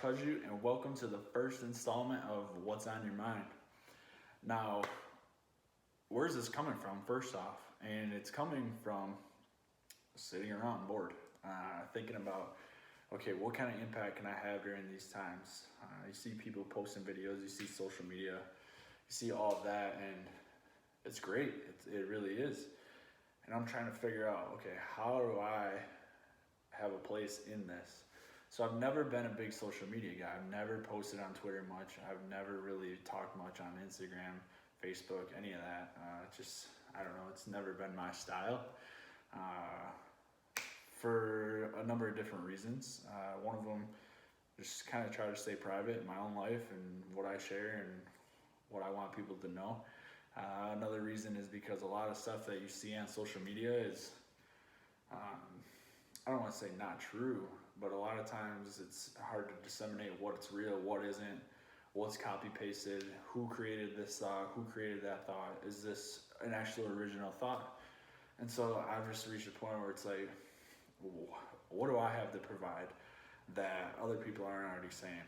Kozuch, and welcome to the first installment of What's on Your Mind. Now, where's this coming from, first off? And it's coming from sitting around bored, thinking about, okay, what kind of impact can I have during these times? You see people posting videos, you see social media, you see all of that, and it's great. It really is. And I'm trying to figure out, okay, how do I have a place in this? So I've never been a big social media guy. I've never posted on Twitter much. I've never really talked much on Instagram, Facebook, any of that. I don't know, it's never been my style for a number of different reasons. One of them, just kind of try to stay private in my own life and what I share and what I want people to know. Another reason is because a lot of stuff that you see on social media is, I don't want to say not true, but a lot of times it's hard to disseminate what's real, what isn't, what's copy pasted, who created this thought, who created that thought, is this an actual original thought? And so I've just reached a point where it's like, what do I have to provide that other people aren't already saying?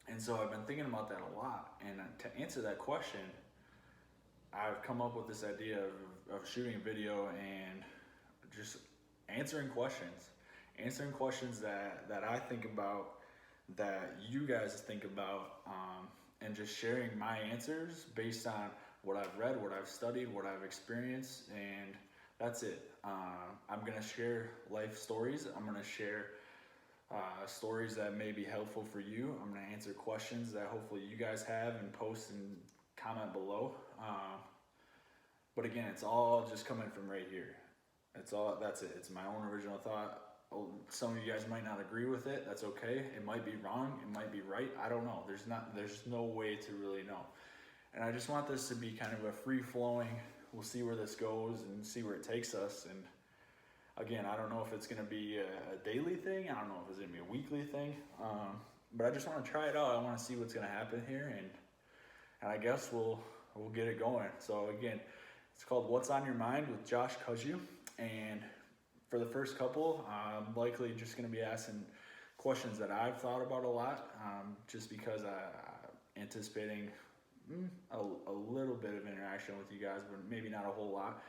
And so I've been thinking about that a lot, and to answer that question, I've come up with this idea of shooting a video and just answering questions that I think about, that you guys think about, and just sharing my answers based on what I've read, what I've studied, what I've experienced, and that's it. I'm gonna share life stories. I'm gonna share stories that may be helpful for you. I'm gonna answer questions that hopefully you guys have and post and comment below. But again, it's all just coming from right here. That's it. It's my own original thought. Some of you guys might not agree with it. That's okay. It might be wrong. It might be right. I don't know. There's no way to really know. And I just want this to be kind of a free flowing. We'll see where this goes and see where it takes us. And again, I don't know if it's going to be a daily thing. I don't know if it's going to be a weekly thing. But I just want to try it out. I want to see what's going to happen here. And I guess we'll get it going. So again, it's called What's on Your Mind with Josh Kozuch. And for the first couple, I'm likely just going to be asking questions that I've thought about a lot, just because I'm anticipating a little bit of interaction with you guys, but maybe not a whole lot.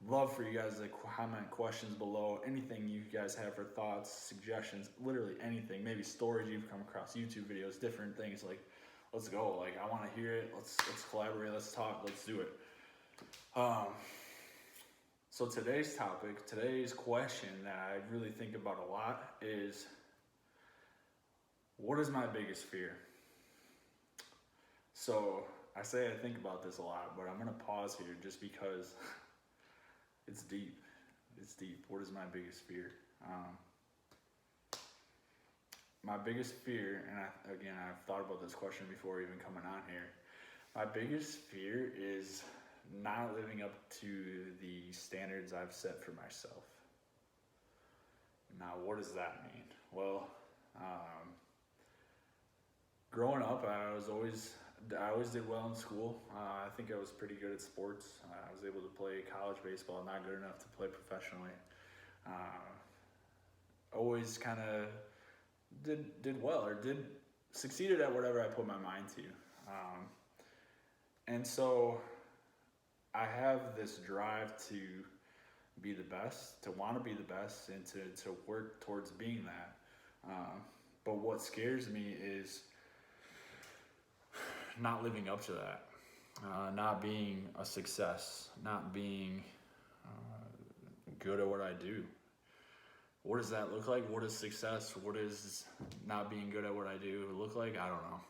Love for you guys to comment questions below, anything you guys have for thoughts, suggestions, literally anything, maybe stories you've come across, YouTube videos, different things. Like, let's go. Like, I want to hear it. Let's collaborate. Let's talk. Let's do it. So today's question that I really think about a lot is, what is my biggest fear? So I say I think about this a lot, but I'm going to pause here just because it's deep. It's deep. What is my biggest fear? My biggest fear, and I've thought about this question before even coming on here. My biggest fear is not living up to the standards I've set for myself. Now, what does that mean? Well, growing up, I always did well in school. I think I was pretty good at sports. I was able to play college baseball, not good enough to play professionally. Always kind of did well, or succeeded at whatever I put my mind to. And so I have this drive to be the best, to want to be the best, and to work towards being that. But what scares me is not living up to that, not being a success, not being good at what I do. What does that look like? What is success? What does not being good at what I do look like? I don't know.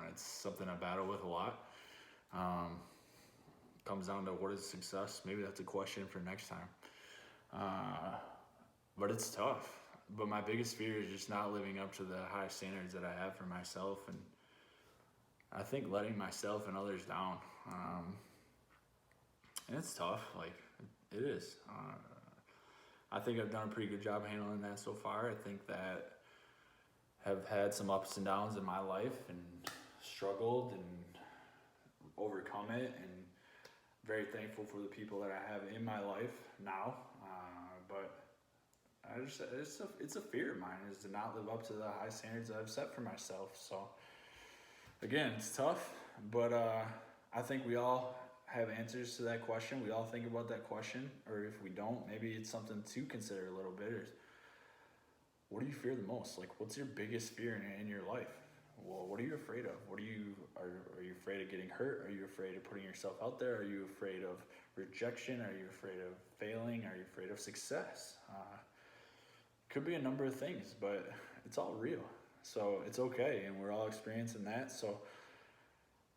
And it's something I battle with a lot. Comes down to what is success. Maybe that's a question for next time. But it's tough. But my biggest fear is just not living up to the high standards that I have for myself, and I think letting myself and others down. And it's tough. Like, it is. I think I've done a pretty good job handling that so far. I think that have had some ups and downs in my life and struggled and overcome it, and very thankful for the people that I have in my life now. But It's a fear of mine, is to not live up to the high standards that I've set for myself. So again, it's tough, but I think we all have answers to that question. We all think about that question, or if we don't, maybe it's something to consider a little bit. What do you fear the most? Like, what's your biggest fear in your life? Well, what are you afraid of? Are you afraid of getting hurt? Are you afraid of putting yourself out there? Are you afraid of rejection? Are you afraid of failing? Are you afraid of success? Could be a number of things, but it's all real. So it's okay, and we're all experiencing that. So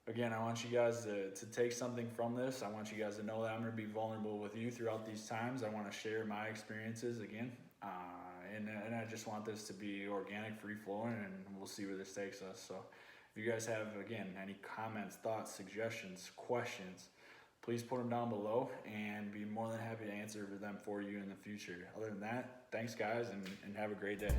again, I want you guys to take something from this. I want you guys to know that I'm going to be vulnerable with you throughout these times. I want to share my experiences again. And I just want this to be organic, free-flowing, and we'll see where this takes us. So if you guys have, again, any comments, thoughts, suggestions, questions, please put them down below, and be more than happy to answer them for you in the future. Other than that, thanks, guys, and have a great day.